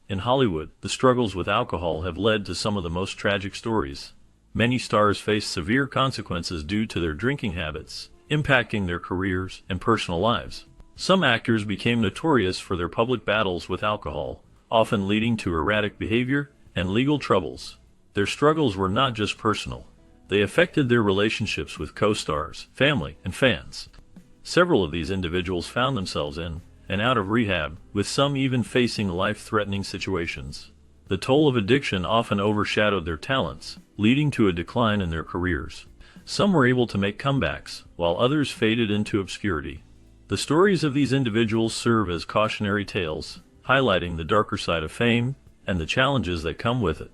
In Hollywood, the struggles with alcohol have led to some of the most tragic stories. Many stars face severe consequences due to their drinking habits, impacting their careers and personal lives. Some actors became notorious for their public battles with alcohol, often leading to erratic behavior and legal troubles. Their struggles were not just personal. They affected their relationships with co-stars, family, and fans. Several of these individuals found themselves in and out of rehab, with some even facing life-threatening situations. The toll of addiction often overshadowed their talents, leading to a decline in their careers. Some were able to make comebacks, while others faded into obscurity. The stories of these individuals serve as cautionary tales, highlighting the darker side of fame and the challenges that come with it.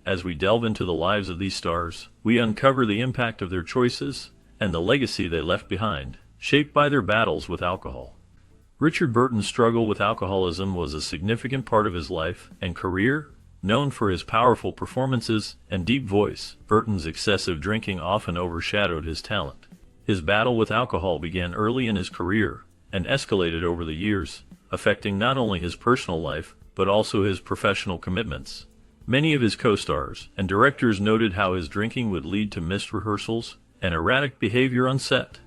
As we delve into the lives of these stars, we uncover the impact of their choices and the legacy they left behind, shaped by their battles with alcohol. Richard Burton's struggle with alcoholism was a significant part of his life and career. Known for his powerful performances and deep voice, Burton's excessive drinking often overshadowed his talent. His battle with alcohol began early in his career and escalated over the years, affecting not only his personal life but also his professional commitments. Many of his co-stars and directors noted how his drinking would lead to missed rehearsals and erratic behavior on set.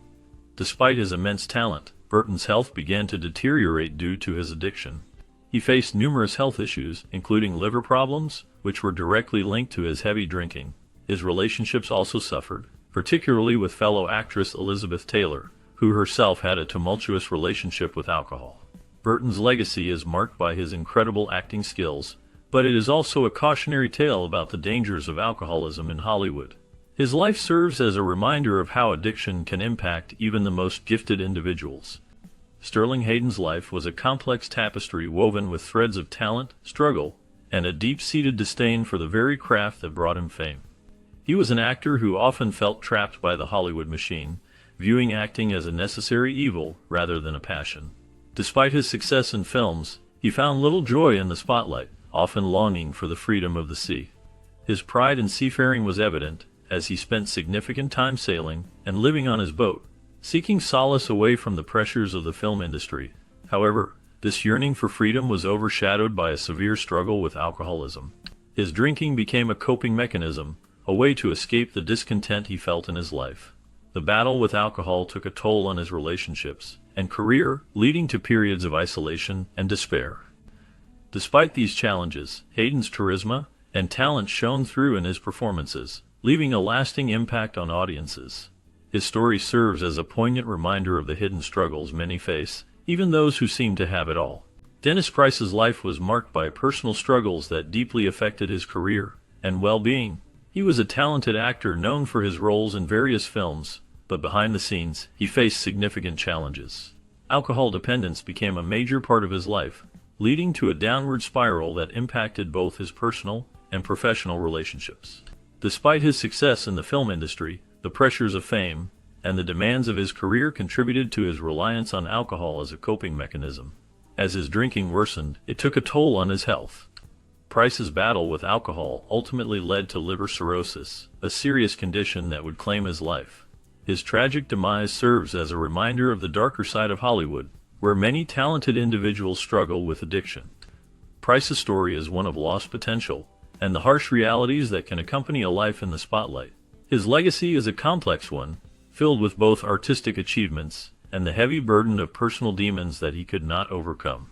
Despite his immense talent, Burton's health began to deteriorate due to his addiction. He faced numerous health issues, including liver problems, which were directly linked to his heavy drinking. His relationships also suffered, particularly with fellow actress Elizabeth Taylor, who herself had a tumultuous relationship with alcohol. Burton's legacy is marked by his incredible acting skills, but it is also a cautionary tale about the dangers of alcoholism in Hollywood. His life serves as a reminder of how addiction can impact even the most gifted individuals. Sterling Hayden's life was a complex tapestry woven with threads of talent, struggle, and a deep-seated disdain for the very craft that brought him fame. He was an actor who often felt trapped by the Hollywood machine, viewing acting as a necessary evil rather than a passion. Despite his success in films, he found little joy in the spotlight, often longing for the freedom of the sea. His pride in seafaring was evident, as he spent significant time sailing and living on his boat, seeking solace away from the pressures of the film industry. However, this yearning for freedom was overshadowed by a severe struggle with alcoholism. His drinking became a coping mechanism, a way to escape the discontent he felt in his life. The battle with alcohol took a toll on his relationships and career, leading to periods of isolation and despair. Despite these challenges, Hayden's charisma and talent shone through in his performances, leaving a lasting impact on audiences. His story serves as a poignant reminder of the hidden struggles many face, even those who seem to have it all. Dennis Price's life was marked by personal struggles that deeply affected his career and well-being. He was a talented actor known for his roles in various films, but behind the scenes, he faced significant challenges. Alcohol dependence became a major part of his life, leading to a downward spiral that impacted both his personal and professional relationships. Despite his success in the film industry, the pressures of fame and the demands of his career contributed to his reliance on alcohol as a coping mechanism. As his drinking worsened, it took a toll on his health. Price's battle with alcohol ultimately led to liver cirrhosis, a serious condition that would claim his life. His tragic demise serves as a reminder of the darker side of Hollywood, where many talented individuals struggle with addiction. Price's story is one of lost potential and the harsh realities that can accompany a life in the spotlight. His legacy is a complex one, filled with both artistic achievements and the heavy burden of personal demons that he could not overcome.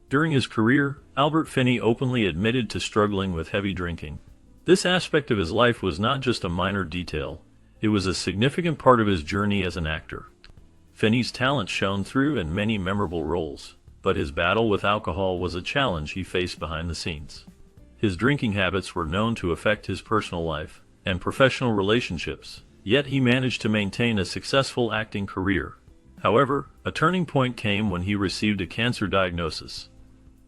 During his career, Albert Finney openly admitted to struggling with heavy drinking. This aspect of his life was not just a minor detail, it was a significant part of his journey as an actor. Finney's talent shone through in many memorable roles, but his battle with alcohol was a challenge he faced behind the scenes. His drinking habits were known to affect his personal life and professional relationships, yet he managed to maintain a successful acting career. However, a turning point came when he received a cancer diagnosis.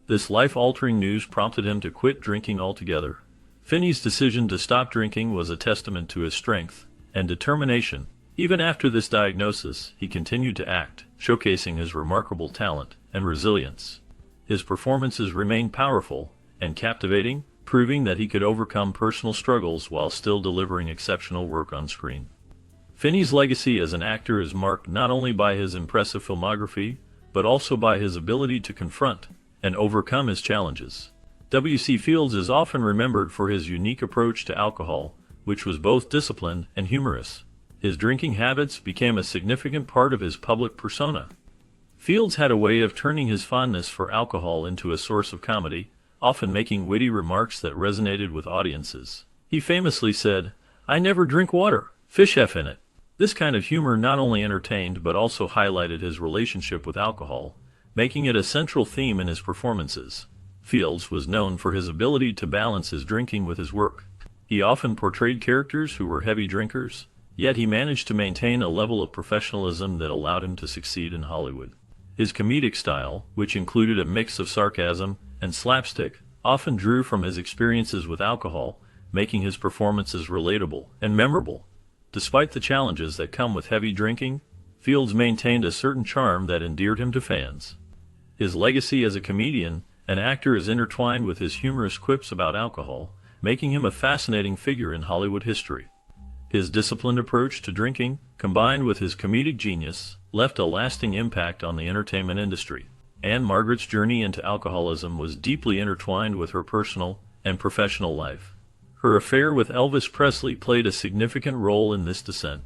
This life-altering news prompted him to quit drinking altogether. Finney's decision to stop drinking was a testament to his strength and determination. Even after this diagnosis, he continued to act, showcasing his remarkable talent and resilience. His performances remained powerful and captivating, proving that he could overcome personal struggles while still delivering exceptional work on screen. Finney's legacy as an actor is marked not only by his impressive filmography, but also by his ability to confront and overcome his challenges. W.C. Fields is often remembered for his unique approach to alcohol, which was both disciplined and humorous. His drinking habits became a significant part of his public persona. Fields had a way of turning his fondness for alcohol into a source of comedy, often making witty remarks that resonated with audiences. He famously said, "I never drink water, fish have in it." This kind of humor not only entertained but also highlighted his relationship with alcohol, making it a central theme in his performances. Fields was known for his ability to balance his drinking with his work. He often portrayed characters who were heavy drinkers, yet he managed to maintain a level of professionalism that allowed him to succeed in Hollywood. His comedic style, which included a mix of sarcasm and slapstick, often drew from his experiences with alcohol, making his performances relatable and memorable. Despite the challenges that come with heavy drinking, Fields maintained a certain charm that endeared him to fans. His legacy as a comedian and actor is intertwined with his humorous quips about alcohol, making him a fascinating figure in Hollywood history. His disciplined approach to drinking, combined with his comedic genius, left a lasting impact on the entertainment industry. Ann-Margret's journey into alcoholism was deeply intertwined with her personal and professional life. Her affair with Elvis Presley played a significant role in this descent.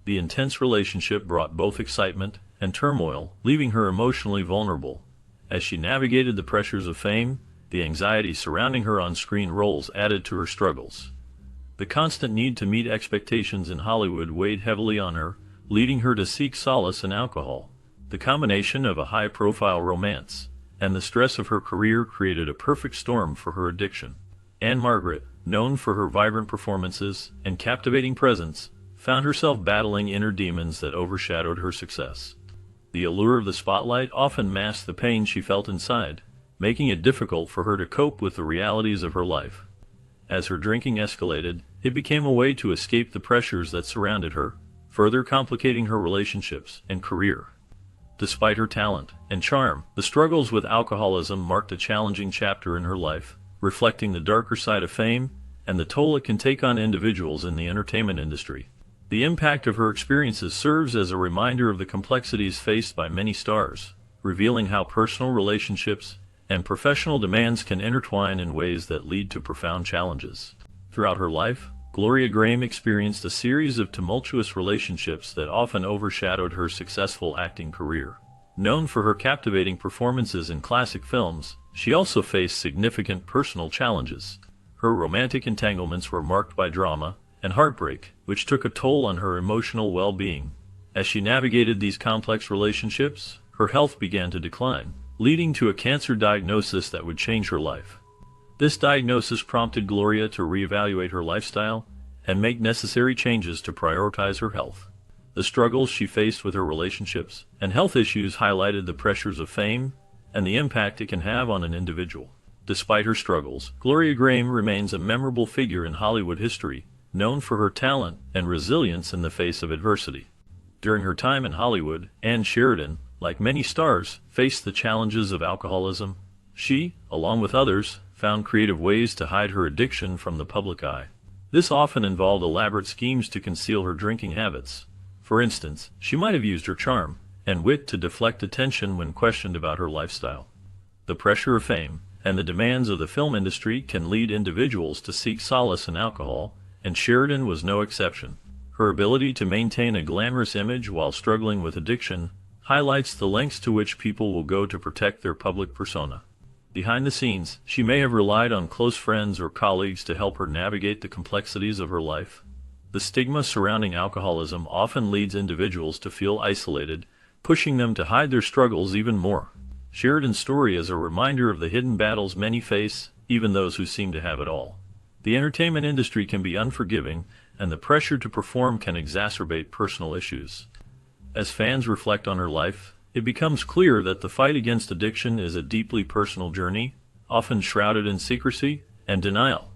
The intense relationship brought both excitement and turmoil, leaving her emotionally vulnerable. As she navigated the pressures of fame, the anxiety surrounding her on-screen roles added to her struggles. The constant need to meet expectations in Hollywood weighed heavily on her, leading her to seek solace in alcohol. The combination of a high-profile romance and the stress of her career created a perfect storm for her addiction. Ann-Margret, known for her vibrant performances and captivating presence, found herself battling inner demons that overshadowed her success. The allure of the spotlight often masked the pain she felt inside, making it difficult for her to cope with the realities of her life. As her drinking escalated, it became a way to escape the pressures that surrounded her, further complicating her relationships and career. Despite her talent and charm, the struggles with alcoholism marked a challenging chapter in her life, reflecting the darker side of fame and the toll it can take on individuals in the entertainment industry. The impact of her experiences serves as a reminder of the complexities faced by many stars, revealing how personal relationships and professional demands can intertwine in ways that lead to profound challenges. Throughout her life, Gloria Grahame experienced a series of tumultuous relationships that often overshadowed her successful acting career. Known for her captivating performances in classic films, she also faced significant personal challenges. Her romantic entanglements were marked by drama and heartbreak, which took a toll on her emotional well-being. As she navigated these complex relationships, her health began to decline, leading to a cancer diagnosis that would change her life. This diagnosis prompted Gloria to reevaluate her lifestyle and make necessary changes to prioritize her health. The struggles she faced with her relationships and health issues highlighted the pressures of fame and the impact it can have on an individual. Despite her struggles, Gloria Grahame remains a memorable figure in Hollywood history, known for her talent and resilience in the face of adversity. During her time in Hollywood, Ann Sheridan, like many stars, faced the challenges of alcoholism. She, along with others, found creative ways to hide her addiction from the public eye. This often involved elaborate schemes to conceal her drinking habits. For instance, she might have used her charm and wit to deflect attention when questioned about her lifestyle. The pressure of fame and the demands of the film industry can lead individuals to seek solace in alcohol, and Sheridan was no exception. Her ability to maintain a glamorous image while struggling with addiction highlights the lengths to which people will go to protect their public persona. Behind the scenes, she may have relied on close friends or colleagues to help her navigate the complexities of her life. The stigma surrounding alcoholism often leads individuals to feel isolated, pushing them to hide their struggles even more. Sheridan's story is a reminder of the hidden battles many face, even those who seem to have it all. The entertainment industry can be unforgiving, and the pressure to perform can exacerbate personal issues. As fans reflect on her life, it becomes clear that the fight against addiction is a deeply personal journey, often shrouded in secrecy and denial.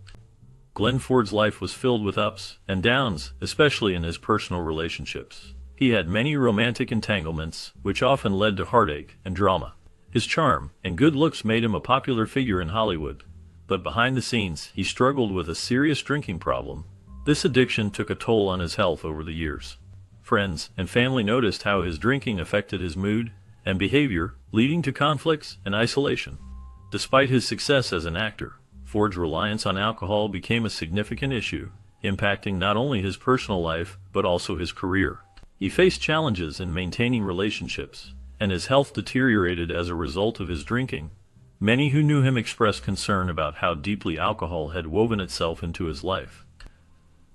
Glenn Ford's life was filled with ups and downs, especially in his personal relationships. He had many romantic entanglements, which often led to heartache and drama. His charm and good looks made him a popular figure in Hollywood, but behind the scenes, he struggled with a serious drinking problem. This addiction took a toll on his health over the years. Friends and family noticed how his drinking affected his mood and behavior, leading to conflicts and isolation. Despite his success as an actor, Ford's reliance on alcohol became a significant issue, impacting not only his personal life but also his career. He faced challenges in maintaining relationships, and his health deteriorated as a result of his drinking. Many who knew him expressed concern about how deeply alcohol had woven itself into his life.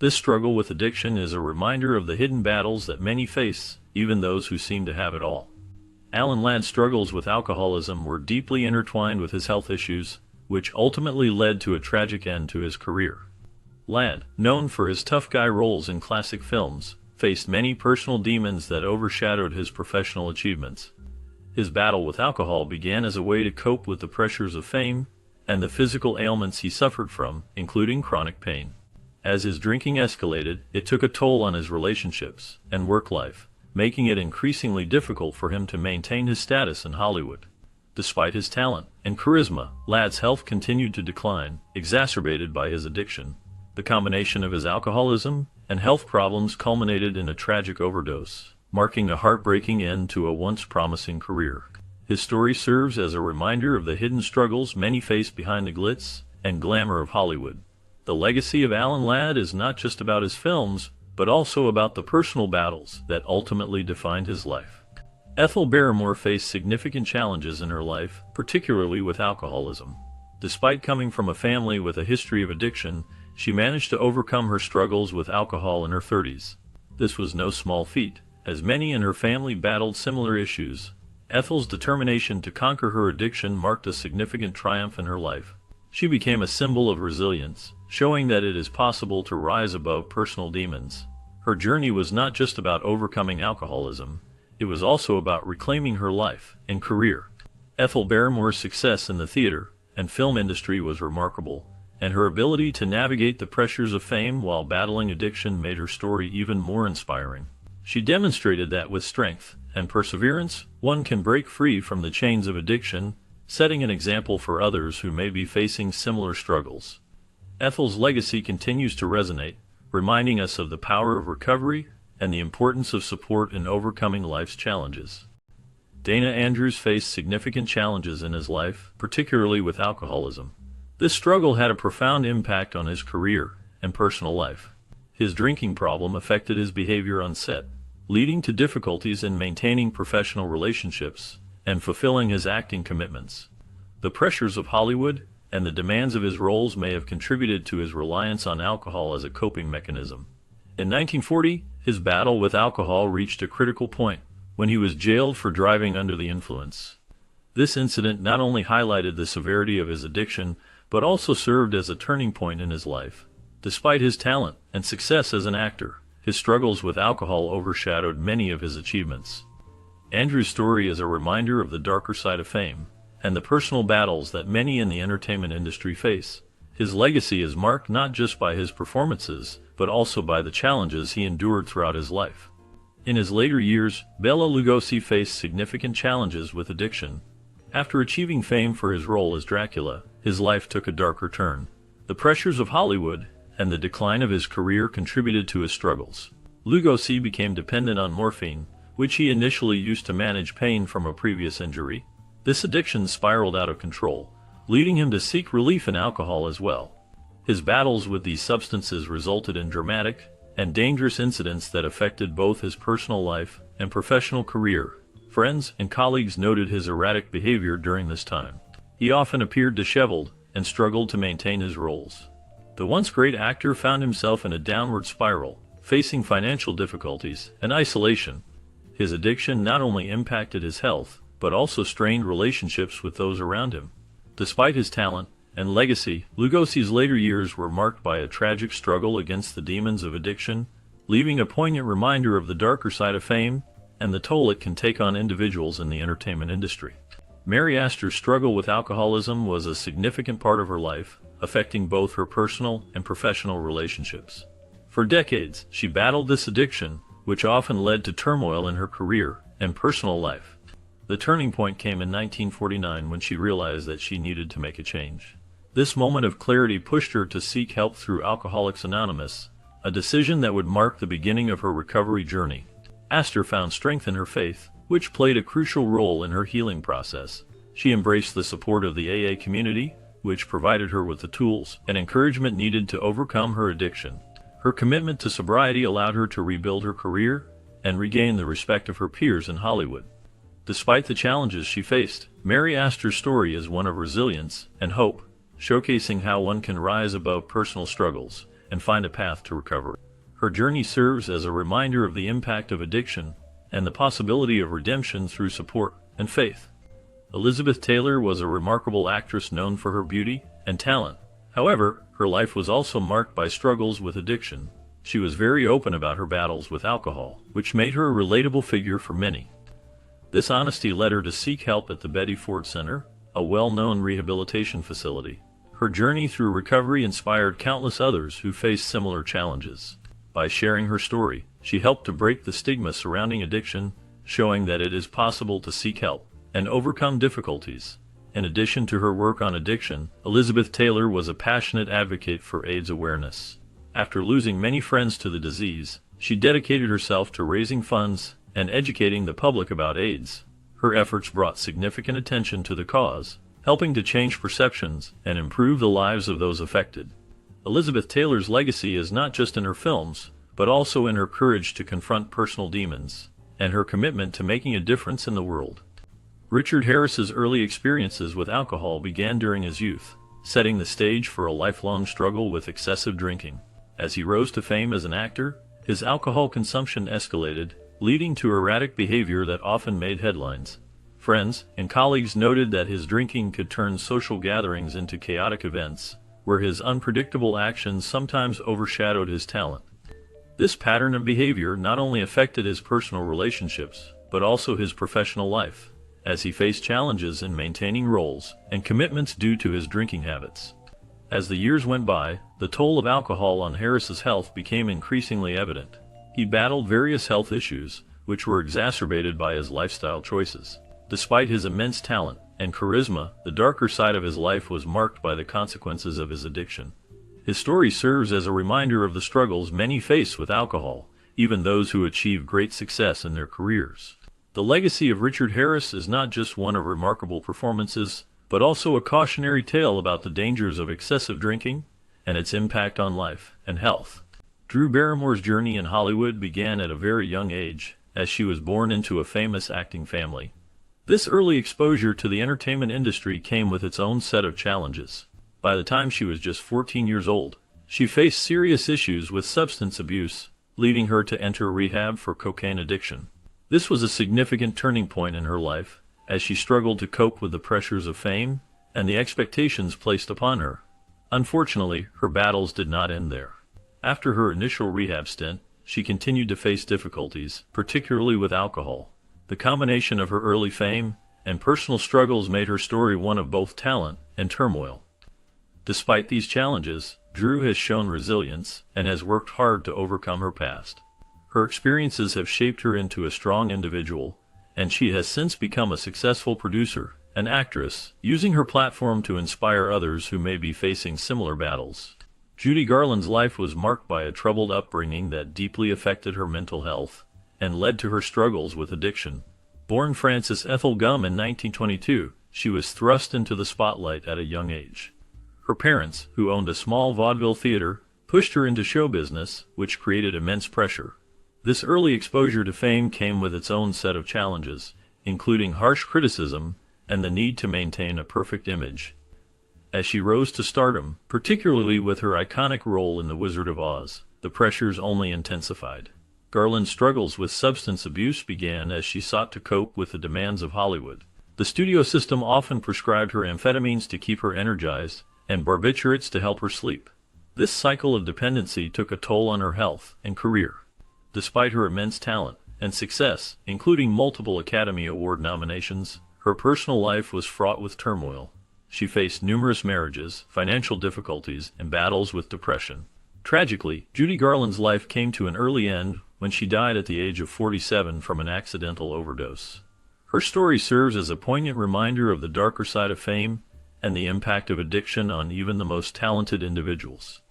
This struggle with addiction is a reminder of the hidden battles that many face, even those who seem to have it all. Alan Ladd's struggles with alcoholism were deeply intertwined with his health issues, which ultimately led to a tragic end to his career. Ladd, known for his tough guy roles in classic films, faced many personal demons that overshadowed his professional achievements. His battle with alcohol began as a way to cope with the pressures of fame and the physical ailments he suffered from, including chronic pain. As his drinking escalated, it took a toll on his relationships and work life, making it increasingly difficult for him to maintain his status in Hollywood. Despite his talent and charisma, Ladd's health continued to decline, exacerbated by his addiction. The combination of his alcoholism and health problems culminated in a tragic overdose, marking a heartbreaking end to a once promising career. His story serves as a reminder of the hidden struggles many face behind the glitz and glamour of Hollywood. The legacy of Alan Ladd is not just about his films, but also about the personal battles that ultimately defined his life. Ethel Barrymore faced significant challenges in her life, particularly with alcoholism. Despite coming from a family with a history of addiction, she managed to overcome her struggles with alcohol in her 30s. This was no small feat, as many in her family battled similar issues. Ethel's determination to conquer her addiction marked a significant triumph in her life. She became a symbol of resilience, showing that it is possible to rise above personal demons. Her journey was not just about overcoming alcoholism, it was also about reclaiming her life and career. Ethel Barrymore's success in the theater and film industry was remarkable, and her ability to navigate the pressures of fame while battling addiction made her story even more inspiring. She demonstrated that with strength and perseverance, one can break free from the chains of addiction, setting an example for others who may be facing similar struggles. Ethel's legacy continues to resonate, reminding us of the power of recovery and the importance of support in overcoming life's challenges. Dana Andrews faced significant challenges in his life, particularly with alcoholism. This struggle had a profound impact on his career and personal life. His drinking problem affected his behavior on set, leading to difficulties in maintaining professional relationships and fulfilling his acting commitments. The pressures of Hollywood and the demands of his roles may have contributed to his reliance on alcohol as a coping mechanism. In 1940, his battle with alcohol reached a critical point when he was jailed for driving under the influence. This incident not only highlighted the severity of his addiction, but also served as a turning point in his life. Despite his talent and success as an actor, his struggles with alcohol overshadowed many of his achievements. Andrew's story is a reminder of the darker side of fame and the personal battles that many in the entertainment industry face. His legacy is marked not just by his performances, but also by the challenges he endured throughout his life. In his later years, Bela Lugosi faced significant challenges with addiction. After achieving fame for his role as Dracula, his life took a darker turn. The pressures of Hollywood and the decline of his career contributed to his struggles. Lugosi became dependent on morphine, which he initially used to manage pain from a previous injury. This addiction spiraled out of control, leading him to seek relief in alcohol as well. His battles with these substances resulted in dramatic and dangerous incidents that affected both his personal life and professional career. Friends and colleagues noted his erratic behavior during this time. He often appeared disheveled and struggled to maintain his roles. The once great actor found himself in a downward spiral, facing financial difficulties and isolation. His addiction not only impacted his health, but also strained relationships with those around him. Despite his talent and legacy, Lugosi's later years were marked by a tragic struggle against the demons of addiction, leaving a poignant reminder of the darker side of fame and the toll it can take on individuals in the entertainment industry. Mary Astor's struggle with alcoholism was a significant part of her life, affecting both her personal and professional relationships. For decades, she battled this addiction, which often led to turmoil in her career and personal life. The turning point came in 1949 when she realized that she needed to make a change. This moment of clarity pushed her to seek help through Alcoholics Anonymous, a decision that would mark the beginning of her recovery journey. Astor found strength in her faith, which played a crucial role in her healing process. She embraced the support of the AA community, which provided her with the tools and encouragement needed to overcome her addiction. Her commitment to sobriety allowed her to rebuild her career and regain the respect of her peers in Hollywood. Despite the challenges she faced, Mary Astor's story is one of resilience and hope, showcasing how one can rise above personal struggles and find a path to recovery. Her journey serves as a reminder of the impact of addiction and the possibility of redemption through support and faith. Elizabeth Taylor was a remarkable actress known for her beauty and talent. However, her life was also marked by struggles with addiction. She was very open about her battles with alcohol, which made her a relatable figure for many. This honesty led her to seek help at the Betty Ford Center, a well-known rehabilitation facility. Her journey through recovery inspired countless others who faced similar challenges. By sharing her story, she helped to break the stigma surrounding addiction, showing that it is possible to seek help and overcome difficulties. In addition to her work on addiction, Elizabeth Taylor was a passionate advocate for AIDS awareness. After losing many friends to the disease, she dedicated herself to raising funds and educating the public about AIDS. Her efforts brought significant attention to the cause, helping to change perceptions and improve the lives of those affected. Elizabeth Taylor's legacy is not just in her films, but also in her courage to confront personal demons and her commitment to making a difference in the world. Richard Harris's early experiences with alcohol began during his youth, setting the stage for a lifelong struggle with excessive drinking. As he rose to fame as an actor, his alcohol consumption escalated, leading to erratic behavior that often made headlines. Friends and colleagues noted that his drinking could turn social gatherings into chaotic events, where his unpredictable actions sometimes overshadowed his talent. This pattern of behavior not only affected his personal relationships, but also his professional life, as he faced challenges in maintaining roles and commitments due to his drinking habits. As the years went by, the toll of alcohol on Harris's health became increasingly evident. He battled various health issues, which were exacerbated by his lifestyle choices. Despite his immense talent and charisma, the darker side of his life was marked by the consequences of his addiction. His story serves as a reminder of the struggles many face with alcohol, even those who achieve great success in their careers. The legacy of Richard Harris is not just one of remarkable performances, but also a cautionary tale about the dangers of excessive drinking and its impact on life and health. Drew Barrymore's journey in Hollywood began at a very young age, as she was born into a famous acting family. This early exposure to the entertainment industry came with its own set of challenges. By the time she was just 14 years old, she faced serious issues with substance abuse, leading her to enter rehab for cocaine addiction. This was a significant turning point in her life, as she struggled to cope with the pressures of fame and the expectations placed upon her. Unfortunately, her battles did not end there. After her initial rehab stint, she continued to face difficulties, particularly with alcohol. The combination of her early fame and personal struggles made her story one of both talent and turmoil. Despite these challenges, Drew has shown resilience and has worked hard to overcome her past. Her experiences have shaped her into a strong individual, and she has since become a successful producer and actress, using her platform to inspire others who may be facing similar battles. Judy Garland's life was marked by a troubled upbringing that deeply affected her mental health and led to her struggles with addiction. Born Frances Ethel Gumm in 1922, she was thrust into the spotlight at a young age. Her parents, who owned a small vaudeville theater, pushed her into show business, which created immense pressure. This early exposure to fame came with its own set of challenges, including harsh criticism and the need to maintain a perfect image. As she rose to stardom, particularly with her iconic role in The Wizard of Oz, the pressures only intensified. Garland's struggles with substance abuse began as she sought to cope with the demands of Hollywood. The studio system often prescribed her amphetamines to keep her energized and barbiturates to help her sleep. This cycle of dependency took a toll on her health and career. Despite her immense talent and success, including multiple Academy Award nominations, her personal life was fraught with turmoil. She faced numerous marriages, financial difficulties, and battles with depression. Tragically, Judy Garland's life came to an early end when she died at the age of 47 from an accidental overdose. Her story serves as a poignant reminder of the darker side of fame and the impact of addiction on even the most talented individuals.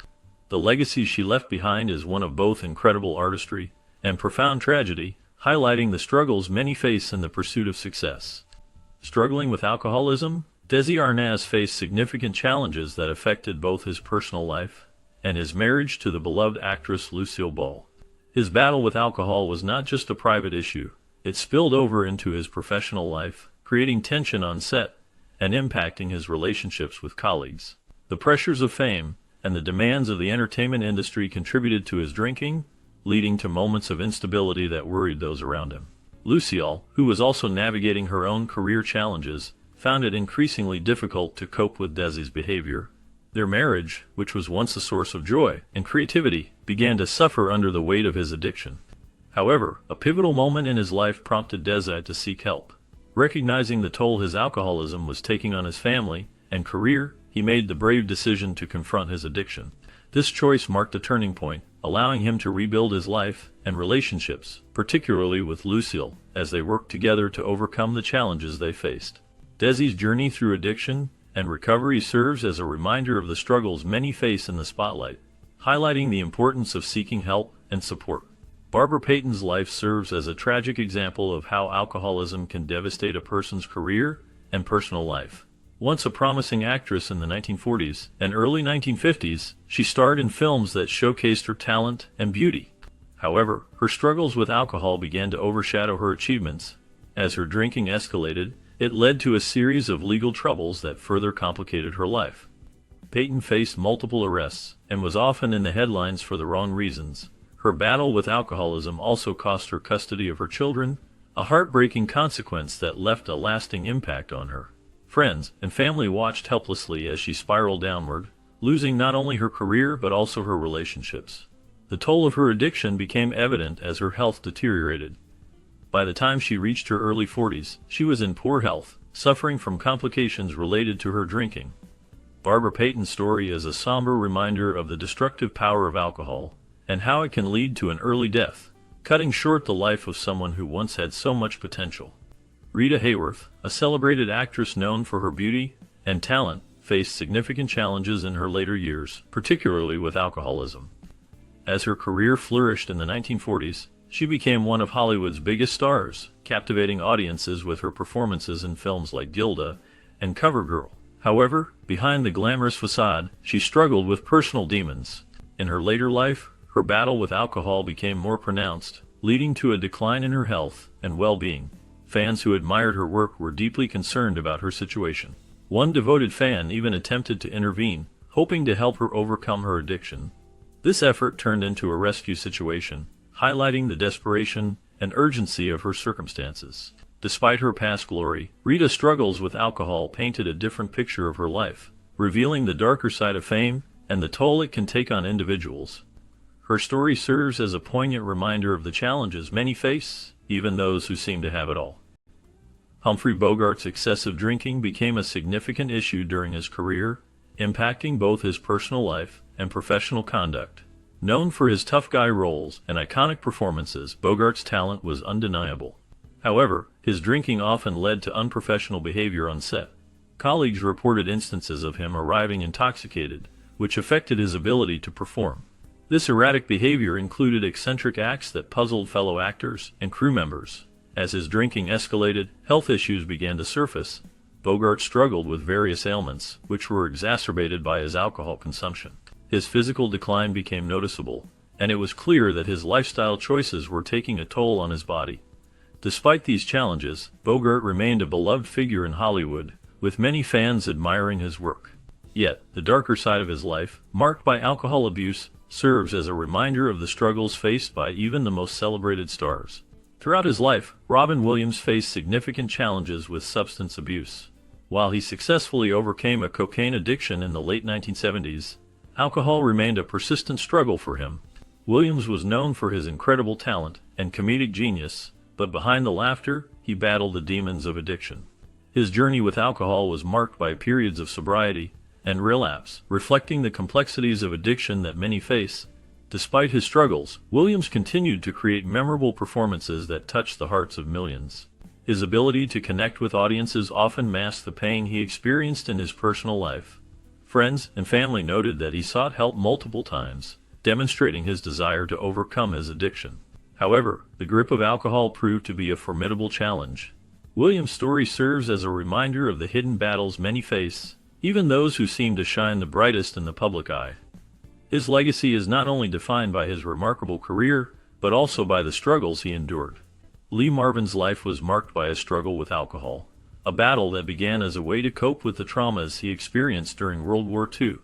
The legacy she left behind is one of both incredible artistry and profound tragedy, highlighting the struggles many face in the pursuit of success. Struggling with alcoholism, Desi Arnaz faced significant challenges that affected both his personal life and his marriage to the beloved actress Lucille Ball. His battle with alcohol was not just a private issue, it spilled over into his professional life, creating tension on set and impacting his relationships with colleagues. The pressures of fame and the demands of the entertainment industry contributed to his drinking, leading to moments of instability that worried those around him. Lucille, who was also navigating her own career challenges, found it increasingly difficult to cope with Desi's behavior. Their marriage, which was once a source of joy and creativity, began to suffer under the weight of his addiction. However, a pivotal moment in his life prompted Desi to seek help. Recognizing the toll his alcoholism was taking on his family and career, he made the brave decision to confront his addiction. This choice marked a turning point, allowing him to rebuild his life and relationships, particularly with Lucille, as they worked together to overcome the challenges they faced. Desi's journey through addiction and recovery serves as a reminder of the struggles many face in the spotlight, highlighting the importance of seeking help and support. Barbara Payton's life serves as a tragic example of how alcoholism can devastate a person's career and personal life. Once a promising actress in the 1940s and early 1950s, she starred in films that showcased her talent and beauty. However, her struggles with alcohol began to overshadow her achievements. As her drinking escalated, it led to a series of legal troubles that further complicated her life. Payton faced multiple arrests and was often in the headlines for the wrong reasons. Her battle with alcoholism also cost her custody of her children, a heartbreaking consequence that left a lasting impact on her. Friends and family watched helplessly as she spiraled downward, losing not only her career but also her relationships. The toll of her addiction became evident as her health deteriorated. By the time she reached her early 40s, she was in poor health, suffering from complications related to her drinking. Barbara Payton's story is a somber reminder of the destructive power of alcohol and how it can lead to an early death, cutting short the life of someone who once had so much potential. Rita Hayworth, a celebrated actress known for her beauty and talent, faced significant challenges in her later years, particularly with alcoholism. As her career flourished in the 1940s, she became one of Hollywood's biggest stars, captivating audiences with her performances in films like Gilda and CoverGirl. However, behind the glamorous facade, she struggled with personal demons. In her later life, her battle with alcohol became more pronounced, leading to a decline in her health and well-being. Fans who admired her work were deeply concerned about her situation. One devoted fan even attempted to intervene, hoping to help her overcome her addiction. This effort turned into a rescue situation, highlighting the desperation and urgency of her circumstances. Despite her past glory, Rita's struggles with alcohol painted a different picture of her life, revealing the darker side of fame and the toll it can take on individuals. Her story serves as a poignant reminder of the challenges many face, even those who seem to have it all. Humphrey Bogart's excessive drinking became a significant issue during his career, impacting both his personal life and professional conduct. Known for his tough guy roles and iconic performances, Bogart's talent was undeniable. However, his drinking often led to unprofessional behavior on set. Colleagues reported instances of him arriving intoxicated, which affected his ability to perform. This erratic behavior included eccentric acts that puzzled fellow actors and crew members. As his drinking escalated, health issues began to surface. Bogart struggled with various ailments, which were exacerbated by his alcohol consumption. His physical decline became noticeable, and it was clear that his lifestyle choices were taking a toll on his body. Despite these challenges, Bogart remained a beloved figure in Hollywood, with many fans admiring his work. Yet, the darker side of his life, marked by alcohol abuse, serves as a reminder of the struggles faced by even the most celebrated stars. Throughout his life, Robin Williams faced significant challenges with substance abuse. While he successfully overcame a cocaine addiction in the late 1970s, alcohol remained a persistent struggle for him. Williams was known for his incredible talent and comedic genius, but behind the laughter, he battled the demons of addiction. His journey with alcohol was marked by periods of sobriety and relapse, reflecting the complexities of addiction that many face. Despite his struggles, Williams continued to create memorable performances that touched the hearts of millions. His ability to connect with audiences often masked the pain he experienced in his personal life. Friends and family noted that he sought help multiple times, demonstrating his desire to overcome his addiction. However, the grip of alcohol proved to be a formidable challenge. William's story serves as a reminder of the hidden battles many face, even those who seem to shine the brightest in the public eye. His legacy is not only defined by his remarkable career, but also by the struggles he endured. Lee Marvin's life was marked by a struggle with alcohol, a battle that began as a way to cope with the traumas he experienced during World War II.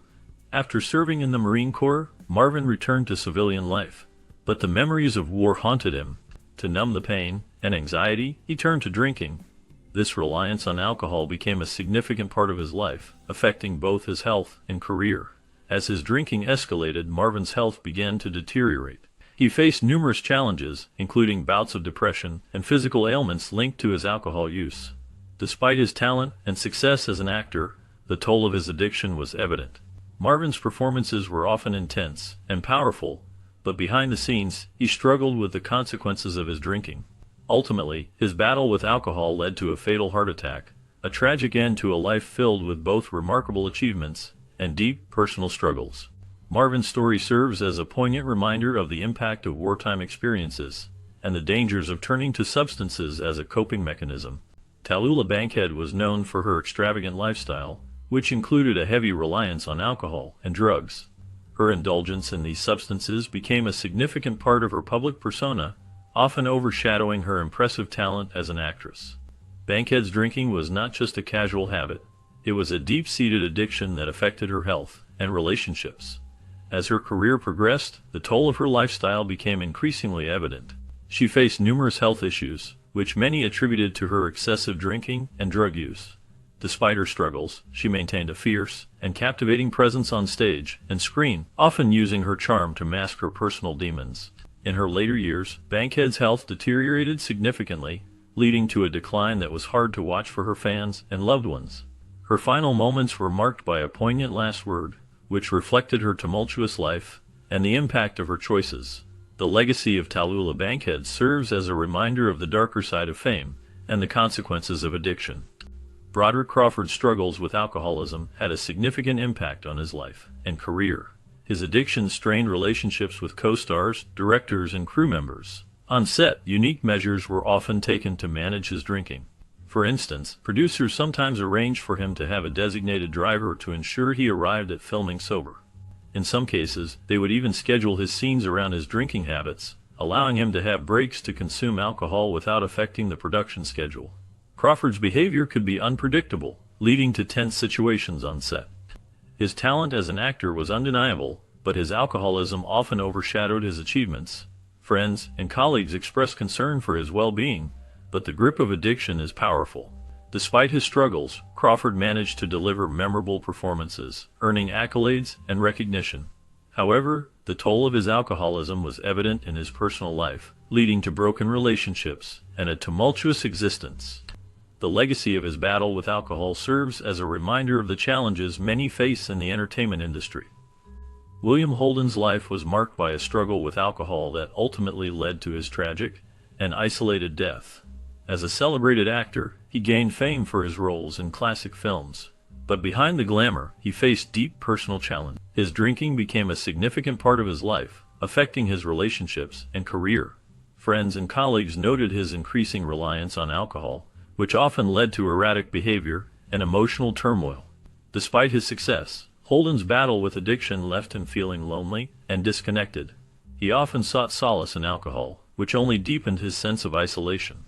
After serving in the Marine Corps, Marvin returned to civilian life, but the memories of war haunted him. To numb the pain and anxiety, he turned to drinking. This reliance on alcohol became a significant part of his life, affecting both his health and career. As his drinking escalated, Marvin's health began to deteriorate. He faced numerous challenges, including bouts of depression and physical ailments linked to his alcohol use. Despite his talent and success as an actor, the toll of his addiction was evident. Marvin's performances were often intense and powerful, but behind the scenes, he struggled with the consequences of his drinking. Ultimately, his battle with alcohol led to a fatal heart attack, a tragic end to a life filled with both remarkable achievements and deep personal struggles. Marvin's story serves as a poignant reminder of the impact of wartime experiences and the dangers of turning to substances as a coping mechanism. Tallulah Bankhead was known for her extravagant lifestyle, which included a heavy reliance on alcohol and drugs. Her indulgence in these substances became a significant part of her public persona, often overshadowing her impressive talent as an actress. Bankhead's drinking was not just a casual habit, it was a deep-seated addiction that affected her health and relationships. As her career progressed, the toll of her lifestyle became increasingly evident. She faced numerous health issues, which many attributed to her excessive drinking and drug use. Despite her struggles, she maintained a fierce and captivating presence on stage and screen, often using her charm to mask her personal demons. In her later years, Bankhead's health deteriorated significantly, leading to a decline that was hard to watch for her fans and loved ones. Her final moments were marked by a poignant last word, which reflected her tumultuous life and the impact of her choices. The legacy of Tallulah Bankhead serves as a reminder of the darker side of fame and the consequences of addiction. Broderick Crawford's struggles with alcoholism had a significant impact on his life and career. His addiction strained relationships with co-stars, directors, and crew members. On set, unique measures were often taken to manage his drinking. For instance, producers sometimes arranged for him to have a designated driver to ensure he arrived at filming sober. In some cases, they would even schedule his scenes around his drinking habits, allowing him to have breaks to consume alcohol without affecting the production schedule. Crawford's behavior could be unpredictable, leading to tense situations on set. His talent as an actor was undeniable, but his alcoholism often overshadowed his achievements. Friends and colleagues expressed concern for his well-being, but the grip of addiction is powerful. Despite his struggles, Crawford managed to deliver memorable performances, earning accolades and recognition. However, the toll of his alcoholism was evident in his personal life, leading to broken relationships and a tumultuous existence. The legacy of his battle with alcohol serves as a reminder of the challenges many face in the entertainment industry. William Holden's life was marked by a struggle with alcohol that ultimately led to his tragic and isolated death. As a celebrated actor, he gained fame for his roles in classic films. But behind the glamour, he faced deep personal challenges. His drinking became a significant part of his life, affecting his relationships and career. Friends and colleagues noted his increasing reliance on alcohol, which often led to erratic behavior and emotional turmoil. Despite his success, Holden's battle with addiction left him feeling lonely and disconnected. He often sought solace in alcohol, which only deepened his sense of isolation.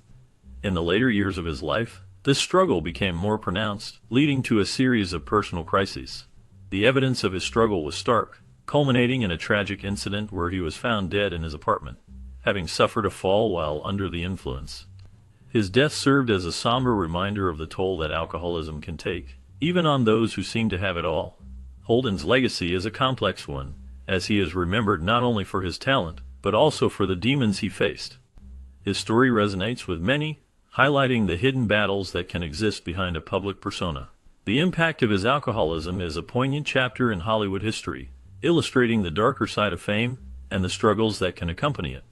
In the later years of his life, this struggle became more pronounced, leading to a series of personal crises. The evidence of his struggle was stark, culminating in a tragic incident where he was found dead in his apartment, having suffered a fall while under the influence. His death served as a somber reminder of the toll that alcoholism can take, even on those who seem to have it all. Holden's legacy is a complex one, as he is remembered not only for his talent, but also for the demons he faced. His story resonates with many, highlighting the hidden battles that can exist behind a public persona. The impact of his alcoholism is a poignant chapter in Hollywood history, illustrating the darker side of fame and the struggles that can accompany it.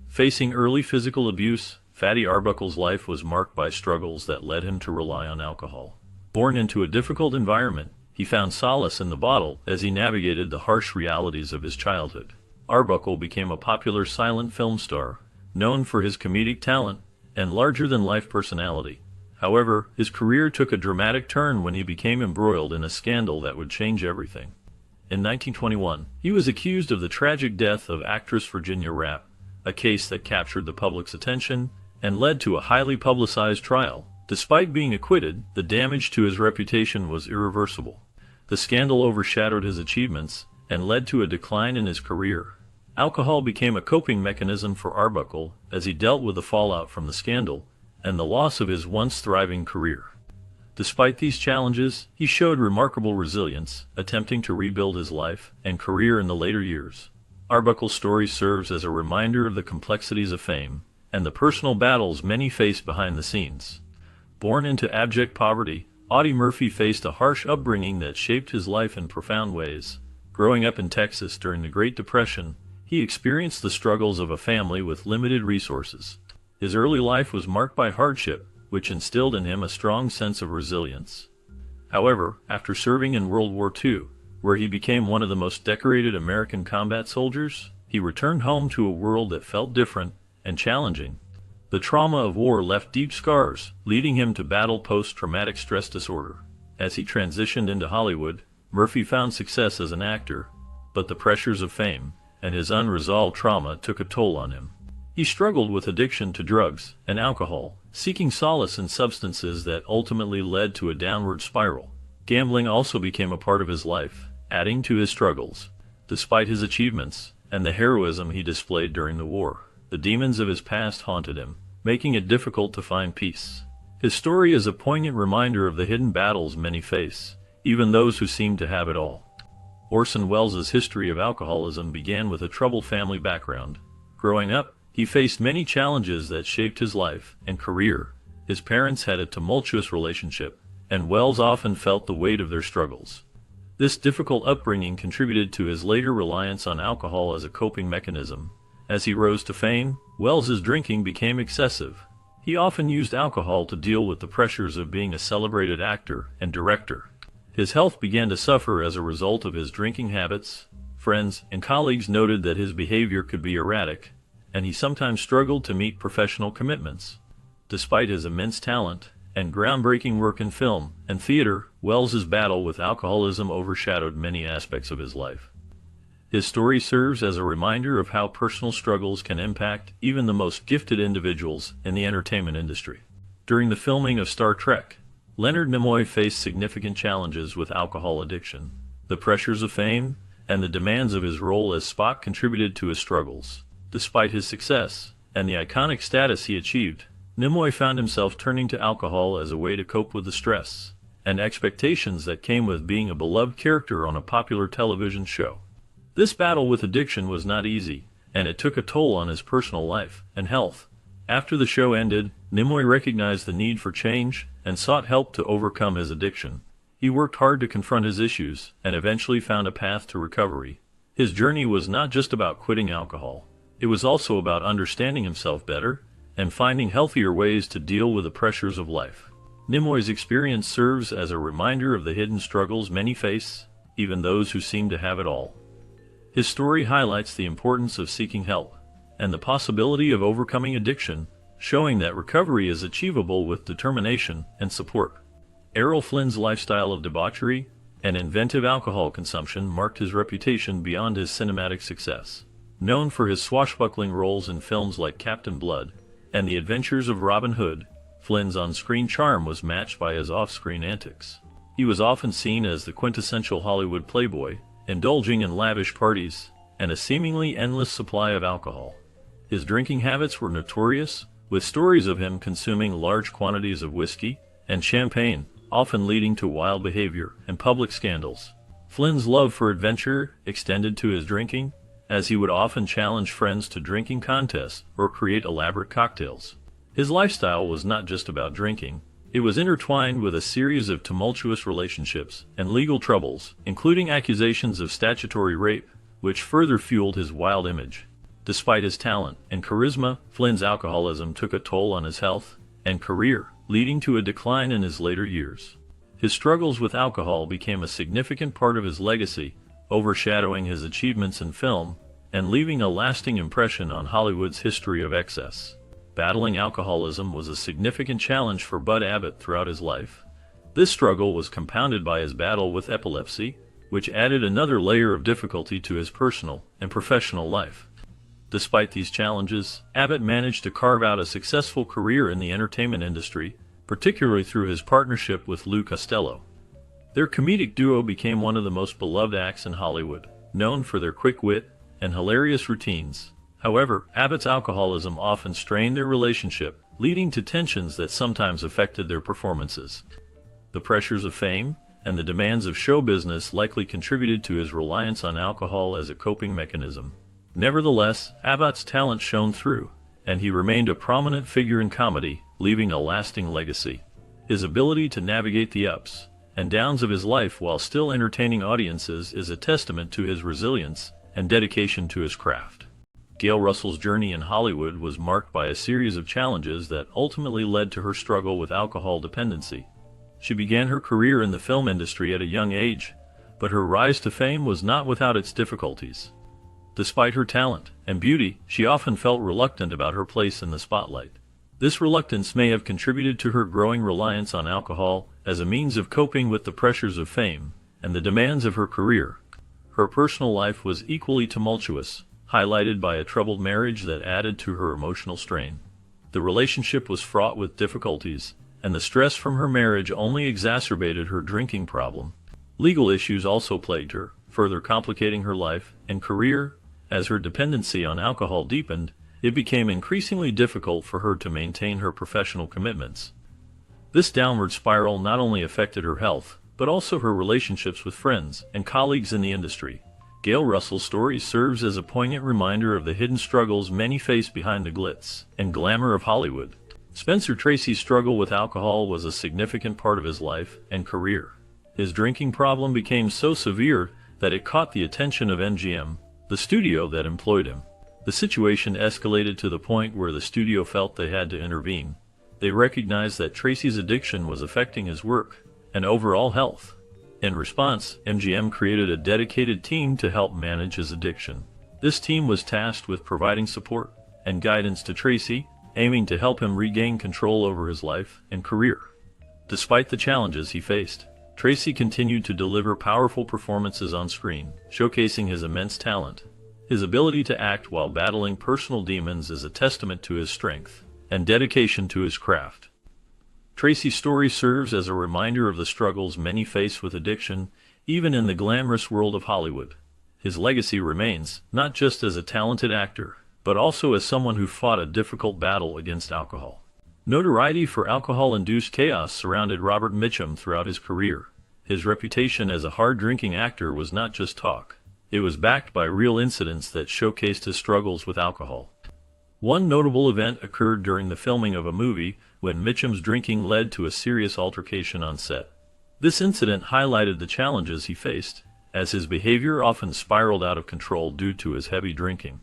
Facing early physical abuse, Fatty Arbuckle's life was marked by struggles that led him to rely on alcohol. Born into a difficult environment, he found solace in the bottle as he navigated the harsh realities of his childhood. Arbuckle became a popular silent film star, known for his comedic talent and larger-than-life personality. However, his career took a dramatic turn when he became embroiled in a scandal that would change everything. In 1921, he was accused of the tragic death of actress Virginia Rappe, a case that captured the public's attention and led to a highly publicized trial. Despite being acquitted, the damage to his reputation was irreversible. The scandal overshadowed his achievements and led to a decline in his career. Alcohol became a coping mechanism for Arbuckle as he dealt with the fallout from the scandal and the loss of his once thriving career. Despite these challenges, he showed remarkable resilience, attempting to rebuild his life and career in the later years. Arbuckle's story serves as a reminder of the complexities of fame and the personal battles many face behind the scenes. Born into abject poverty, Audie Murphy faced a harsh upbringing that shaped his life in profound ways. Growing up in Texas during the Great Depression, he experienced the struggles of a family with limited resources. His early life was marked by hardship, which instilled in him a strong sense of resilience. However, after serving in World War II, where he became one of the most decorated American combat soldiers, he returned home to a world that felt different and challenging. The trauma of war left deep scars, leading him to battle post-traumatic stress disorder. As he transitioned into Hollywood, Murphy found success as an actor, but the pressures of fame and his unresolved trauma took a toll on him. He struggled with addiction to drugs and alcohol, seeking solace in substances that ultimately led to a downward spiral. Gambling also became a part of his life, adding to his struggles. Despite his achievements and the heroism he displayed during the war, the demons of his past haunted him, making it difficult to find peace. His story is a poignant reminder of the hidden battles many face, even those who seem to have it all. Orson Welles' history of alcoholism began with a troubled family background. Growing up, he faced many challenges that shaped his life and career. His parents had a tumultuous relationship, and Welles often felt the weight of their struggles. This difficult upbringing contributed to his later reliance on alcohol as a coping mechanism. As he rose to fame, Welles' drinking became excessive. He often used alcohol to deal with the pressures of being a celebrated actor and director. His health began to suffer as a result of his drinking habits. Friends and colleagues noted that his behavior could be erratic, and he sometimes struggled to meet professional commitments. Despite his immense talent and groundbreaking work in film and theater, Welles' battle with alcoholism overshadowed many aspects of his life. His story serves as a reminder of how personal struggles can impact even the most gifted individuals in the entertainment industry. During the filming of Star Trek, Leonard Nimoy faced significant challenges with alcohol addiction. The pressures of fame and the demands of his role as Spock contributed to his struggles. Despite his success and the iconic status he achieved, Nimoy found himself turning to alcohol as a way to cope with the stress and expectations that came with being a beloved character on a popular television show. This battle with addiction was not easy, and it took a toll on his personal life and health. After the show ended, Nimoy recognized the need for change and sought help to overcome his addiction. He worked hard to confront his issues and eventually found a path to recovery. His journey was not just about quitting alcohol. It was also about understanding himself better and finding healthier ways to deal with the pressures of life. Nimoy's experience serves as a reminder of the hidden struggles many face, even those who seem to have it all. His story highlights the importance of seeking help and the possibility of overcoming addiction, showing that recovery is achievable with determination and support. Errol Flynn's lifestyle of debauchery and inventive alcohol consumption marked his reputation beyond his cinematic success. Known for his swashbuckling roles in films like Captain Blood and The Adventures of Robin Hood, Flynn's on-screen charm was matched by his off-screen antics. He was often seen as the quintessential Hollywood playboy, indulging in lavish parties and a seemingly endless supply of alcohol. His drinking habits were notorious, with stories of him consuming large quantities of whiskey and champagne, often leading to wild behavior and public scandals. Flynn's love for adventure extended to his drinking, as he would often challenge friends to drinking contests or create elaborate cocktails. His lifestyle was not just about drinking. It was intertwined with a series of tumultuous relationships and legal troubles, including accusations of statutory rape, which further fueled his wild image. Despite his talent and charisma, Flynn's alcoholism took a toll on his health and career, leading to a decline in his later years. His struggles with alcohol became a significant part of his legacy, overshadowing his achievements in film and leaving a lasting impression on Hollywood's history of excess. Battling alcoholism was a significant challenge for Bud Abbott throughout his life. This struggle was compounded by his battle with epilepsy, which added another layer of difficulty to his personal and professional life. Despite these challenges, Abbott managed to carve out a successful career in the entertainment industry, particularly through his partnership with Lou Costello. Their comedic duo became one of the most beloved acts in Hollywood, known for their quick wit and hilarious routines. However, Abbott's alcoholism often strained their relationship, leading to tensions that sometimes affected their performances. The pressures of fame and the demands of show business likely contributed to his reliance on alcohol as a coping mechanism. Nevertheless, Abbott's talent shone through, and he remained a prominent figure in comedy, leaving a lasting legacy. His ability to navigate the ups and downs of his life while still entertaining audiences is a testament to his resilience and dedication to his craft. Gail Russell's journey in Hollywood was marked by a series of challenges that ultimately led to her struggle with alcohol dependency. She began her career in the film industry at a young age, but her rise to fame was not without its difficulties. Despite her talent and beauty, she often felt reluctant about her place in the spotlight. This reluctance may have contributed to her growing reliance on alcohol as a means of coping with the pressures of fame and the demands of her career. Her personal life was equally tumultuous, highlighted by a troubled marriage that added to her emotional strain. The relationship was fraught with difficulties, and the stress from her marriage only exacerbated her drinking problem. Legal issues also plagued her, further complicating her life and career. As her dependency on alcohol deepened, it became increasingly difficult for her to maintain her professional commitments. This downward spiral not only affected her health, but also her relationships with friends and colleagues in the industry. Gail Russell's story serves as a poignant reminder of the hidden struggles many face behind the glitz and glamour of Hollywood. Spencer Tracy's struggle with alcohol was a significant part of his life and career. His drinking problem became so severe that it caught the attention of MGM, the studio that employed him. The situation escalated to the point where the studio felt they had to intervene. They recognized that Tracy's addiction was affecting his work and overall health. In response, MGM created a dedicated team to help manage his addiction. This team was tasked with providing support and guidance to Tracy, aiming to help him regain control over his life and career. Despite the challenges he faced, Tracy continued to deliver powerful performances on screen, showcasing his immense talent. His ability to act while battling personal demons is a testament to his strength and dedication to his craft. Tracy's story serves as a reminder of the struggles many face with addiction, even in the glamorous world of Hollywood. His legacy remains, not just as a talented actor, but also as someone who fought a difficult battle against alcohol. Notoriety for alcohol-induced chaos surrounded Robert Mitchum throughout his career. His reputation as a hard-drinking actor was not just talk. It was backed by real incidents that showcased his struggles with alcohol. One notable event occurred during the filming of a movie when Mitchum's drinking led to a serious altercation on set. This incident highlighted the challenges he faced, as his behavior often spiraled out of control due to his heavy drinking.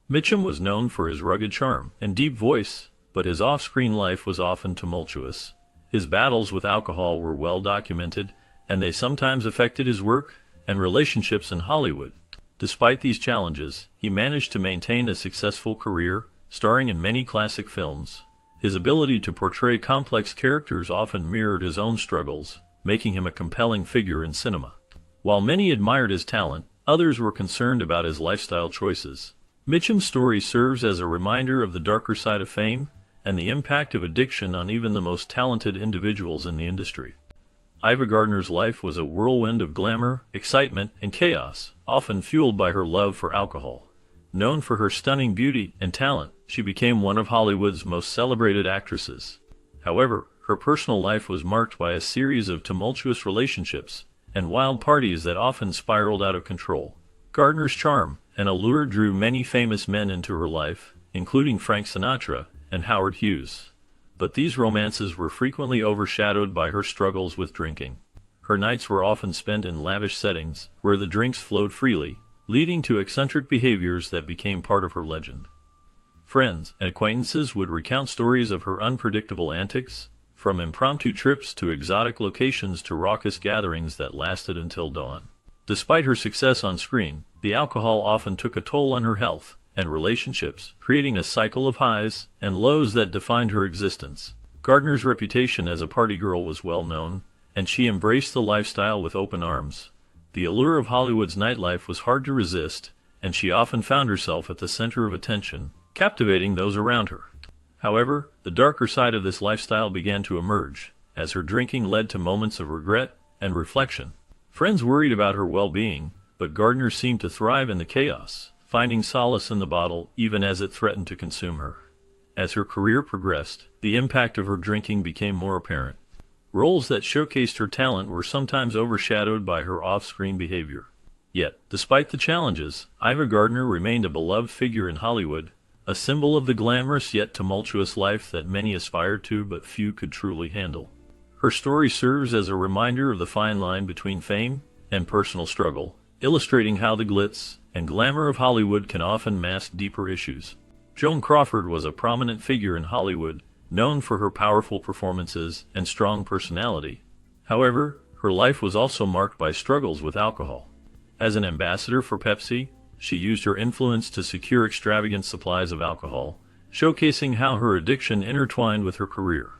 Mitchum was known for his rugged charm and deep voice, but his off-screen life was often tumultuous. His battles with alcohol were well documented, and they sometimes affected his work and relationships in Hollywood. Despite these challenges, he managed to maintain a successful career, starring in many classic films. His ability to portray complex characters often mirrored his own struggles, making him a compelling figure in cinema. While many admired his talent, others were concerned about his lifestyle choices. Mitchum's story serves as a reminder of the darker side of fame and the impact of addiction on even the most talented individuals in the industry. Ava Gardner's life was a whirlwind of glamour, excitement, and chaos, often fueled by her love for alcohol. Known for her stunning beauty and talent, she became one of Hollywood's most celebrated actresses. However, her personal life was marked by a series of tumultuous relationships and wild parties that often spiraled out of control. Gardner's charm and allure drew many famous men into her life, including Frank Sinatra and Howard Hughes. But these romances were frequently overshadowed by her struggles with drinking. Her nights were often spent in lavish settings, where the drinks flowed freely, leading to eccentric behaviors that became part of her legend. Friends and acquaintances would recount stories of her unpredictable antics, from impromptu trips to exotic locations to raucous gatherings that lasted until dawn. Despite her success on screen, the alcohol often took a toll on her health, and relationships, creating a cycle of highs and lows that defined her existence. Gardner's reputation as a party girl was well known, and she embraced the lifestyle with open arms. The allure of Hollywood's nightlife was hard to resist, and she often found herself at the center of attention, captivating those around her. However, the darker side of this lifestyle began to emerge, as her drinking led to moments of regret and reflection. Friends worried about her well-being, but Gardner seemed to thrive in the chaos, finding solace in the bottle even as it threatened to consume her. As her career progressed, the impact of her drinking became more apparent. Roles that showcased her talent were sometimes overshadowed by her off-screen behavior. Yet, despite the challenges, Ava Gardner remained a beloved figure in Hollywood, a symbol of the glamorous yet tumultuous life that many aspired to but few could truly handle. Her story serves as a reminder of the fine line between fame and personal struggle, illustrating how the glitz and glamour of Hollywood can often mask deeper issues. Joan Crawford was a prominent figure in Hollywood, known for her powerful performances and strong personality. However, her life was also marked by struggles with alcohol. As an ambassador for Pepsi, she used her influence to secure extravagant supplies of alcohol, showcasing how her addiction intertwined with her career.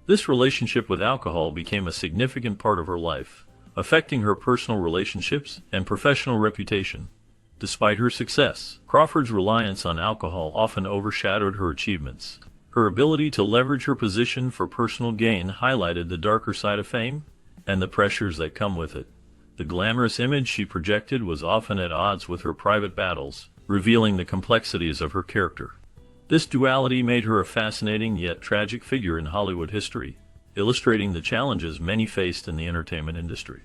This relationship with alcohol became a significant part of her life, affecting her personal relationships and professional reputation. Despite her success, Crawford's reliance on alcohol often overshadowed her achievements. Her ability to leverage her position for personal gain highlighted the darker side of fame and the pressures that come with it. The glamorous image she projected was often at odds with her private battles, revealing the complexities of her character. This duality made her a fascinating yet tragic figure in Hollywood history, illustrating the challenges many faced in the entertainment industry.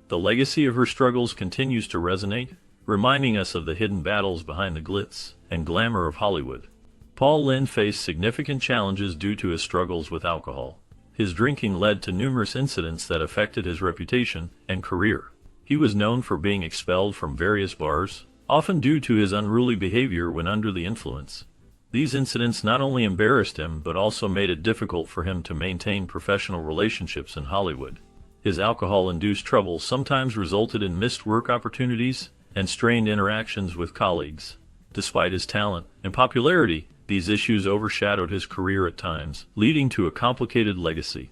The legacy of her struggles continues to resonate, reminding us of the hidden battles behind the glitz and glamour of Hollywood. Paul Lynde faced significant challenges due to his struggles with alcohol. His drinking led to numerous incidents that affected his reputation and career. He was known for being expelled from various bars, often due to his unruly behavior when under the influence. These incidents not only embarrassed him but also made it difficult for him to maintain professional relationships in Hollywood. His alcohol-induced trouble sometimes resulted in missed work opportunities and strained interactions with colleagues. Despite his talent and popularity, these issues overshadowed his career at times, leading to a complicated legacy.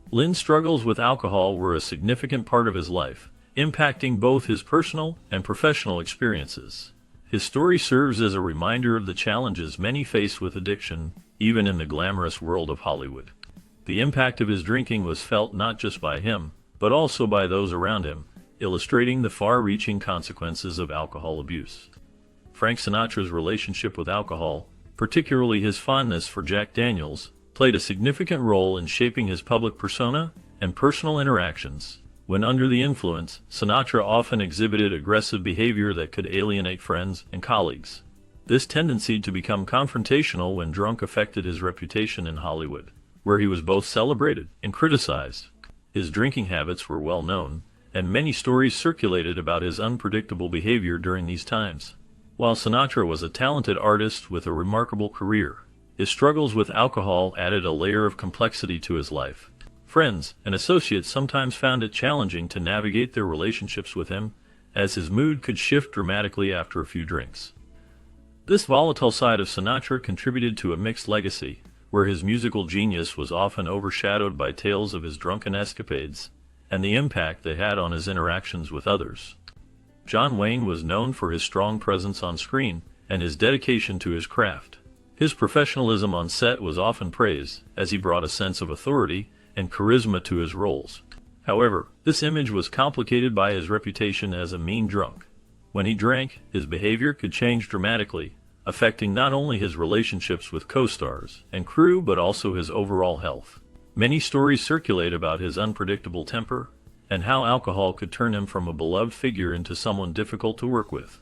Lynde's struggles with alcohol were a significant part of his life, impacting both his personal and professional experiences. His story serves as a reminder of the challenges many face with addiction, even in the glamorous world of Hollywood. The impact of his drinking was felt not just by him, but also by those around him, illustrating the far-reaching consequences of alcohol abuse. Frank Sinatra's relationship with alcohol, particularly his fondness for Jack Daniels, played a significant role in shaping his public persona and personal interactions. When under the influence, Sinatra often exhibited aggressive behavior that could alienate friends and colleagues. This tendency to become confrontational when drunk affected his reputation in Hollywood, where he was both celebrated and criticized. His drinking habits were well known, and many stories circulated about his unpredictable behavior during these times. While Sinatra was a talented artist with a remarkable career, his struggles with alcohol added a layer of complexity to his life. Friends and associates sometimes found it challenging to navigate their relationships with him, as his mood could shift dramatically after a few drinks. This volatile side of Sinatra contributed to a mixed legacy, where his musical genius was often overshadowed by tales of his drunken escapades and the impact they had on his interactions with others. John Wayne was known for his strong presence on screen and his dedication to his craft. His professionalism on set was often praised, as he brought a sense of authority and charisma to his roles. However, this image was complicated by his reputation as a mean drunk. When he drank, his behavior could change dramatically, affecting not only his relationships with co-stars and crew but also his overall health. Many stories circulate about his unpredictable temper and how alcohol could turn him from a beloved figure into someone difficult to work with.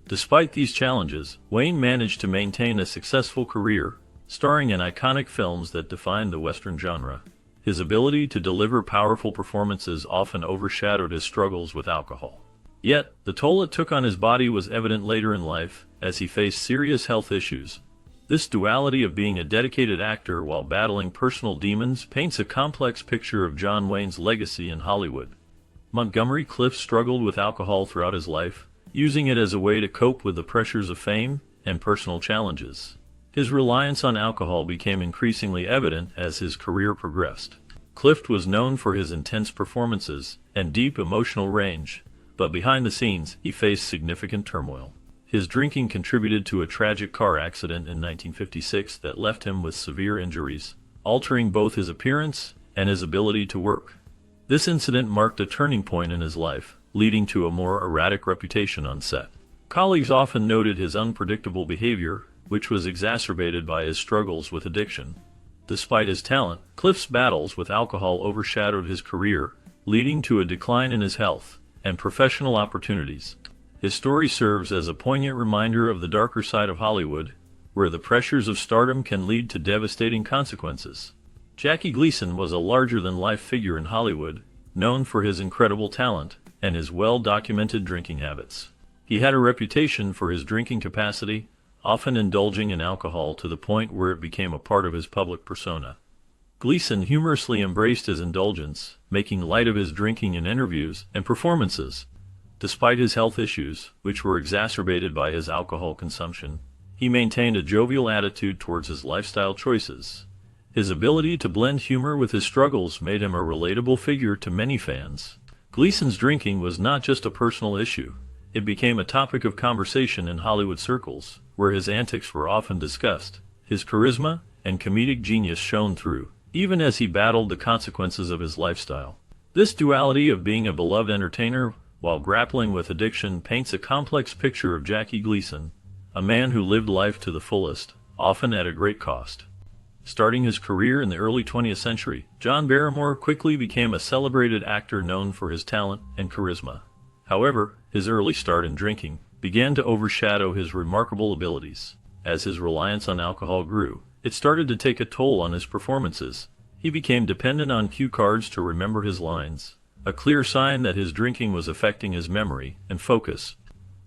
Despite these challenges, Wayne managed to maintain a successful career, starring in iconic films that defined the Western genre. His ability to deliver powerful performances often overshadowed his struggles with alcohol. Yet, the toll it took on his body was evident later in life, as he faced serious health issues. This duality of being a dedicated actor while battling personal demons paints a complex picture of John Wayne's legacy in Hollywood. Montgomery Clift struggled with alcohol throughout his life, using it as a way to cope with the pressures of fame and personal challenges. His reliance on alcohol became increasingly evident as his career progressed. Clift was known for his intense performances and deep emotional range, but behind the scenes, he faced significant turmoil. His drinking contributed to a tragic car accident in 1956 that left him with severe injuries, altering both his appearance and his ability to work. This incident marked a turning point in his life, leading to a more erratic reputation on set. Colleagues often noted his unpredictable behavior, which was exacerbated by his struggles with addiction. Despite his talent, Clift's battles with alcohol overshadowed his career, leading to a decline in his health and professional opportunities. His story serves as a poignant reminder of the darker side of Hollywood, where the pressures of stardom can lead to devastating consequences. Jackie Gleason was a larger-than-life figure in Hollywood, known for his incredible talent and his well-documented drinking habits. He had a reputation for his drinking capacity, often indulging in alcohol to the point where it became a part of his public persona. Gleason humorously embraced his indulgence, making light of his drinking in interviews and performances. Despite his health issues, which were exacerbated by his alcohol consumption, he maintained a jovial attitude towards his lifestyle choices. His ability to blend humor with his struggles made him a relatable figure to many fans. Gleason's drinking was not just a personal issue. It became a topic of conversation in Hollywood circles, where his antics were often discussed. His charisma and comedic genius shone through, even as he battled the consequences of his lifestyle. This duality of being a beloved entertainer while grappling with addiction paints a complex picture of Jackie Gleason, a man who lived life to the fullest, often at a great cost. Starting his career in the early 20th century, John Barrymore quickly became a celebrated actor known for his talent and charisma. However, his early start in drinking began to overshadow his remarkable abilities. As his reliance on alcohol grew, it started to take a toll on his performances. He became dependent on cue cards to remember his lines, a clear sign that his drinking was affecting his memory and focus.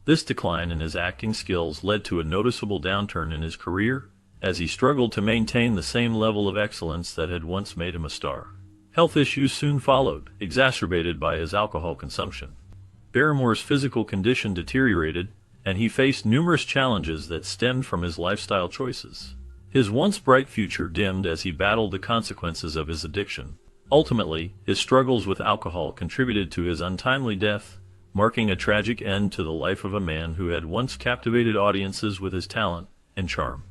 This decline in his acting skills led to a noticeable downturn in his career, as he struggled to maintain the same level of excellence that had once made him a star. Health issues soon followed, exacerbated by his alcohol consumption. Barrymore's physical condition deteriorated, and he faced numerous challenges that stemmed from his lifestyle choices. His once bright future dimmed as he battled the consequences of his addiction. Ultimately, his struggles with alcohol contributed to his untimely death, marking a tragic end to the life of a man who had once captivated audiences with his talent and charm.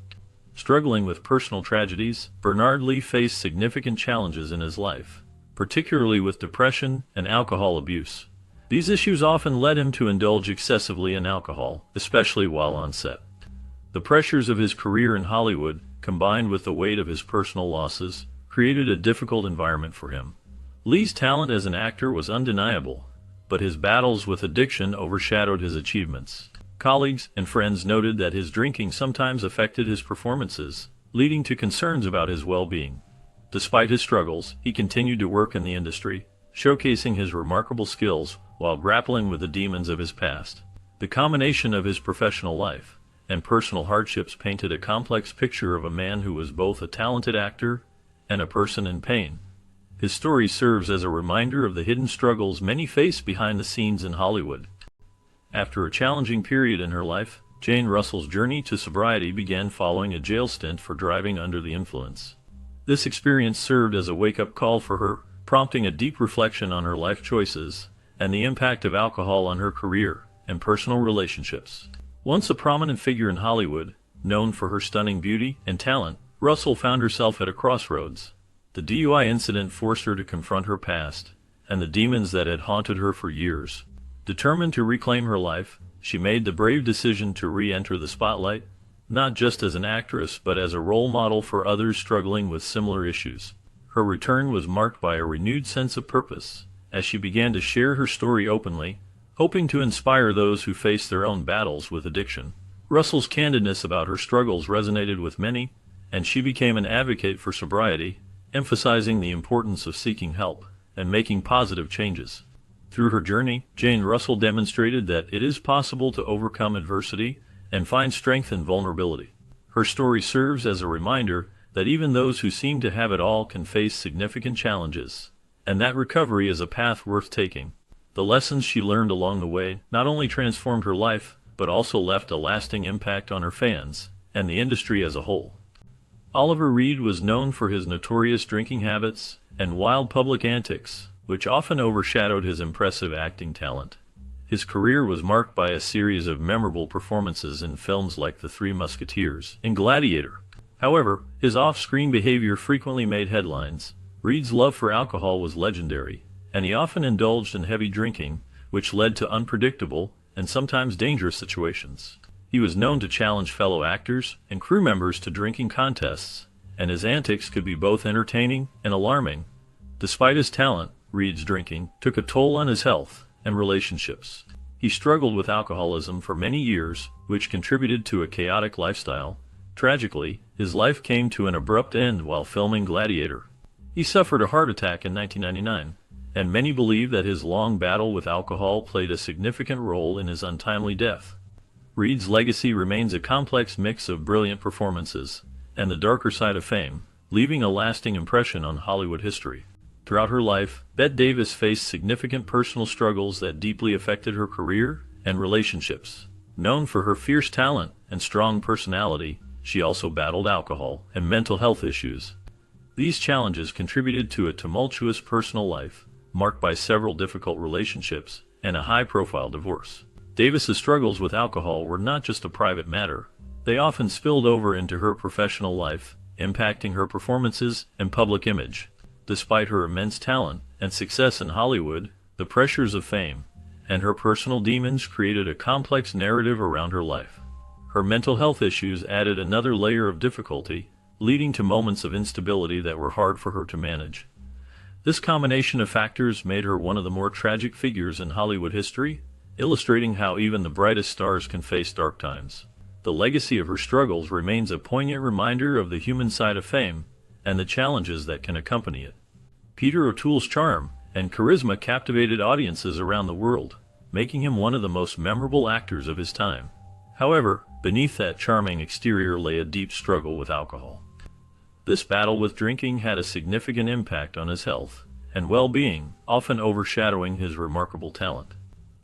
Struggling with personal tragedies, Bernard Lee faced significant challenges in his life, particularly with depression and alcohol abuse. These issues often led him to indulge excessively in alcohol, especially while on set. The pressures of his career in Hollywood, combined with the weight of his personal losses, created a difficult environment for him. Lee's talent as an actor was undeniable, but his battles with addiction overshadowed his achievements. Colleagues and friends noted that his drinking sometimes affected his performances, leading to concerns about his well-being. Despite his struggles, he continued to work in the industry, showcasing his remarkable skills while grappling with the demons of his past. The combination of his professional life and personal hardships painted a complex picture of a man who was both a talented actor and a person in pain. His story serves as a reminder of the hidden struggles many face behind the scenes in Hollywood. After a challenging period in her life, Jane Russell's journey to sobriety began following a jail stint for driving under the influence. This experience served as a wake-up call for her, prompting a deep reflection on her life choices and the impact of alcohol on her career and personal relationships. Once a prominent figure in Hollywood, known for her stunning beauty and talent, Russell found herself at a crossroads. The DUI incident forced her to confront her past and the demons that had haunted her for years. Determined to reclaim her life, she made the brave decision to re-enter the spotlight, not just as an actress but as a role model for others struggling with similar issues. Her return was marked by a renewed sense of purpose, as she began to share her story openly, hoping to inspire those who face their own battles with addiction. Russell's candidness about her struggles resonated with many, and she became an advocate for sobriety, emphasizing the importance of seeking help and making positive changes. Through her journey, Jane Russell demonstrated that it is possible to overcome adversity and find strength in vulnerability. Her story serves as a reminder that even those who seem to have it all can face significant challenges, and that recovery is a path worth taking. The lessons she learned along the way not only transformed her life, but also left a lasting impact on her fans and the industry as a whole. Oliver Reed was known for his notorious drinking habits and wild public antics, which often overshadowed his impressive acting talent. His career was marked by a series of memorable performances in films like The Three Musketeers and Gladiator. However, his off-screen behavior frequently made headlines. Reed's love for alcohol was legendary, and he often indulged in heavy drinking, which led to unpredictable and sometimes dangerous situations. He was known to challenge fellow actors and crew members to drinking contests, and his antics could be both entertaining and alarming. Despite his talent, Reed's drinking took a toll on his health and relationships. He struggled with alcoholism for many years, which contributed to a chaotic lifestyle. Tragically, his life came to an abrupt end while filming Gladiator. He suffered a heart attack in 1999, and many believe that his long battle with alcohol played a significant role in his untimely death. Reed's legacy remains a complex mix of brilliant performances and the darker side of fame, leaving a lasting impression on Hollywood history. Throughout her life, Bette Davis faced significant personal struggles that deeply affected her career and relationships. Known for her fierce talent and strong personality, she also battled alcohol and mental health issues. These challenges contributed to a tumultuous personal life, marked by several difficult relationships and a high-profile divorce. Davis's struggles with alcohol were not just a private matter. They often spilled over into her professional life, impacting her performances and public image. Despite her immense talent and success in Hollywood, the pressures of fame and her personal demons created a complex narrative around her life. Her mental health issues added another layer of difficulty, leading to moments of instability that were hard for her to manage. This combination of factors made her one of the more tragic figures in Hollywood history, illustrating how even the brightest stars can face dark times. The legacy of her struggles remains a poignant reminder of the human side of fame and the challenges that can accompany it. Peter O'Toole's charm and charisma captivated audiences around the world, making him one of the most memorable actors of his time. However, beneath that charming exterior lay a deep struggle with alcohol. This battle with drinking had a significant impact on his health and well-being, often overshadowing his remarkable talent.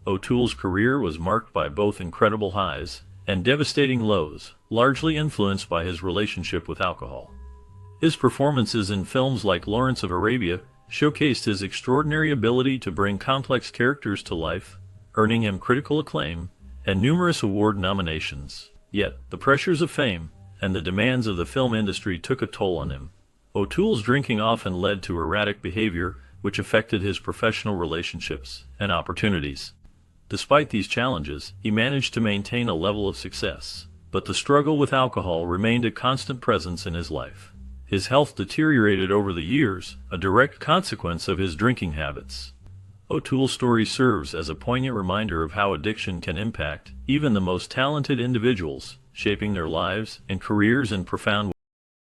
O'Toole's career was marked by both incredible highs and devastating lows, largely influenced by his relationship with alcohol. His performances in films like Lawrence of Arabia showcased his extraordinary ability to bring complex characters to life, earning him critical acclaim and numerous award nominations. Yet, the pressures of fame and the demands of the film industry took a toll on him. O'Toole's drinking often led to erratic behavior, which affected his professional relationships and opportunities. Despite these challenges, he managed to maintain a level of success, but the struggle with alcohol remained a constant presence in his life. His health deteriorated over the years, a direct consequence of his drinking habits. O'Toole's story serves as a poignant reminder of how addiction can impact even the most talented individuals, shaping their lives and careers in profound ways.